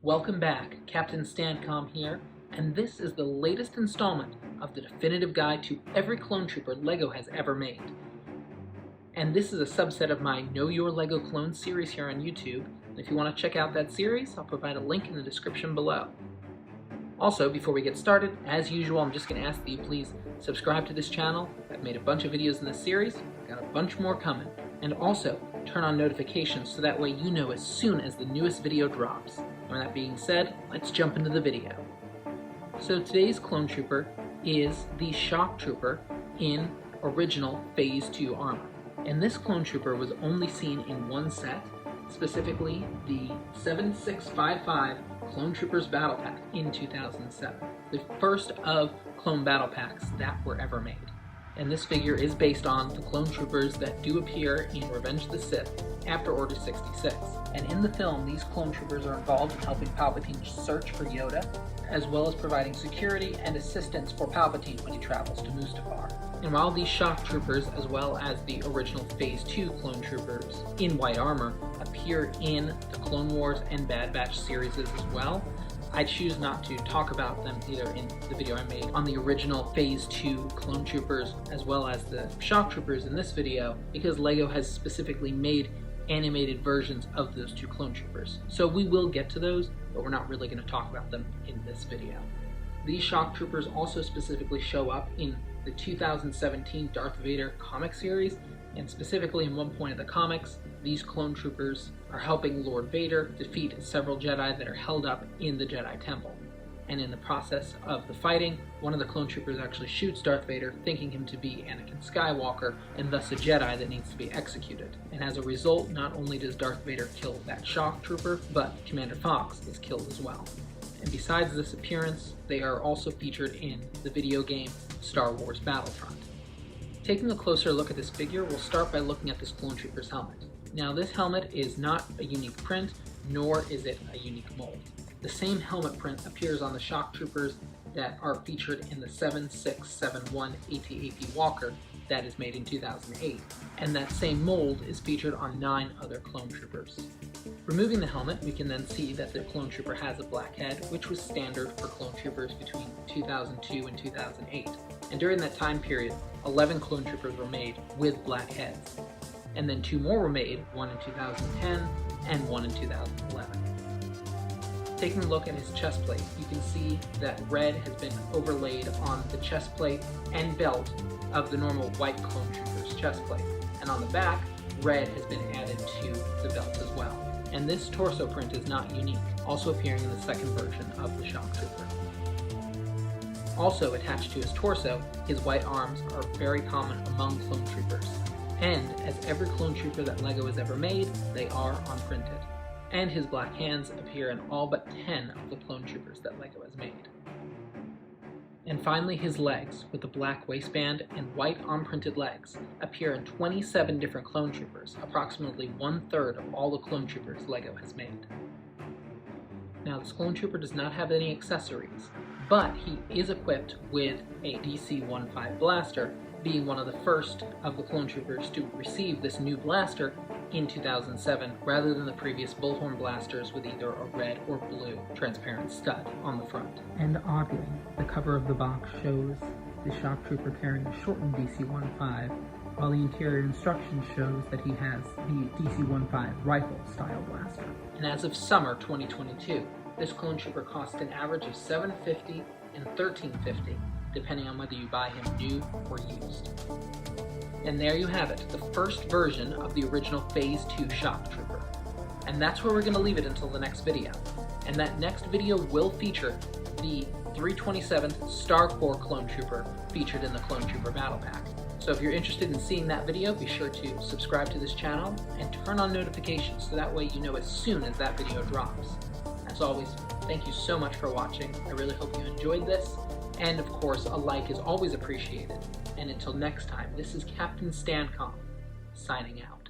Welcome back, Captain Stancom here, and this is the latest installment of the definitive guide to every clone trooper LEGO has ever made. And this is a subset of my Know Your LEGO Clone series here on YouTube, and if you want to check out that series, I'll provide a link in the description below. Also, before we get started, as usual, I'm just going to ask that you please subscribe to this channel. I've made a bunch of videos in this series, I've got a bunch more coming, and also turn on notifications so that way you know as soon as the newest video drops. And with that being said, let's jump into the video. So today's clone trooper is the Shock Trooper in original Phase 2 armor. And this clone trooper was only seen in one set, specifically the 7655 Clone Troopers Battle Pack in 2007, the first of clone battle packs that were ever made. And this figure is based on the clone troopers that do appear in Revenge of the Sith after Order 66. And in the film, these clone troopers are involved in helping Palpatine search for Yoda, as well as providing security and assistance for Palpatine when he travels to Mustafar. And while these Shock Troopers, as well as the original Phase 2 clone troopers in white armor, appear in the Clone Wars and Bad Batch series as well, I choose not to talk about them either in the video I made on the original Phase 2 clone troopers as well as the Shock Troopers in this video, because LEGO has specifically made animated versions of those two clone troopers. So we will get to those, but we're not really going to talk about them in this video. These Shock Troopers also specifically show up in the 2017 Darth Vader comic series, and specifically in one point of the comics, these clone troopers are helping Lord Vader defeat several Jedi that are held up in the Jedi Temple. And in the process of the fighting, one of the clone troopers actually shoots Darth Vader, thinking him to be Anakin Skywalker, and thus a Jedi that needs to be executed. And as a result, not only does Darth Vader kill that Shock Trooper, but Commander Fox is killed as well. And besides this appearance, they are also featured in the video game Star Wars Battlefront. Taking a closer look at this figure, we'll start by looking at this clone trooper's helmet. Now, this helmet is not a unique print, nor is it a unique mold. The same helmet print appears on the Shock Troopers that are featured in the 7671 AT-AT Walker that is made in 2008, and that same mold is featured on 9 other clone troopers. Removing the helmet, we can then see that the clone trooper has a black head, which was standard for clone troopers between 2002 and 2008. And during that time period, 11 clone troopers were made with black heads. And then 2 more were made, one in 2010 and one in 2011. Taking a look at his chest plate, you can see that red has been overlaid on the chest plate and belt of the normal white clone trooper's chest plate. And on the back, red has been added to the belt as well. And this torso print is not unique, also appearing in the second version of the Shock Trooper. Also attached to his torso, his white arms are very common among clone troopers. And as every clone trooper that LEGO has ever made, they are unprinted. And his black hands appear in all but 10 of the clone troopers that LEGO has made. And finally, his legs, with the black waistband and white unprinted legs, appear in 27 different clone troopers, approximately 1/3 of all the clone troopers LEGO has made. Now, this clone trooper does not have any accessories, but he is equipped with a DC-15 blaster, being one of the first of the clone troopers to receive this new blaster in 2007, rather than the previous bullhorn blasters with either a red or blue transparent stud on the front. And oddly, the cover of the box shows the Shock Trooper carrying a shortened DC-15, while the interior instructions shows that he has the DC-15 rifle-style blaster. And as of summer 2022, this clone trooper cost an average of $750 and $1350, depending on whether you buy him new or used. And there you have it, the first version of the original Phase 2 Shock Trooper. And that's where we're going to leave it until the next video. And that next video will feature the 327th Star Corps Clone Trooper featured in the Clone Trooper Battle Pack. So if you're interested in seeing that video, be sure to subscribe to this channel and turn on notifications so that way you know as soon as that video drops. As always, thank you so much for watching. I really hope you enjoyed this. And of course, a like is always appreciated. And until next time, this is Captain Stancom, signing out.